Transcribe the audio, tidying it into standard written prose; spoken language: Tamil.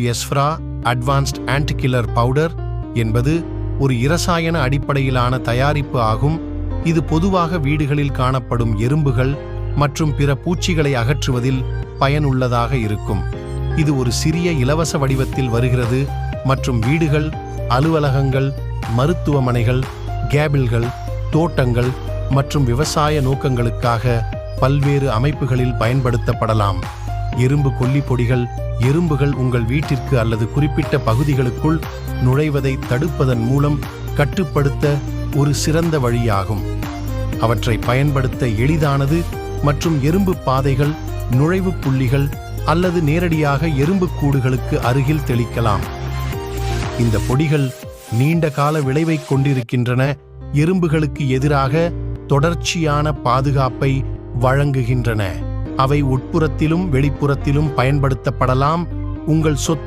எஸ்ஃப்ரா அட்வான்ஸ்ட் ஆன்டிகில்லர் பவுடர் என்பது ஒரு இரசாயன அடிப்படையிலான தயாரிப்பு ஆகும். இது பொதுவாக வீடுகளில் காணப்படும் எறும்புகள் மற்றும் பிற பூச்சிகளை அகற்றுவதில் பயனுள்ளதாக இருக்கும். இது ஒரு சிறிய இலவச வடிவத்தில் வருகிறது மற்றும் வீடுகள், அலுவலகங்கள், மருத்துவமனைகள், கேபிள்கள், தோட்டங்கள் மற்றும் விவசாய நோக்கங்களுக்காக பல்வேறு அமைப்புகளில் பயன்படுத்தப்படலாம். எறும்பு கொல்லி பொடிகள் எறும்புகள் உங்கள் வீட்டிற்கு அல்லது குறிப்பிட்ட பகுதிகளுக்குள் நுழைவதை தடுப்பதன் மூலம் கட்டுப்படுத்த ஒரு சிறந்த வழியாகும். அவற்றை பயன்படுத்த எளிதானது மற்றும் எறும்பு பாதைகள், நுழைவு புள்ளிகள் அல்லது நேரடியாக எறும்பு கூடுகளுக்கு அருகில் தெளிக்கலாம். இந்த பொடிகள் நீண்ட கால விளைவை கொண்டிருக்கின்றன, எறும்புகளுக்கு எதிராக தொடர்ச்சியான பாதுகாப்பை வழங்குகின்றன. அவை உட்புறத்திலும் வெளிப்புறத்திலும் பயன்படுத்தப்படலாம். உங்கள் சொத்து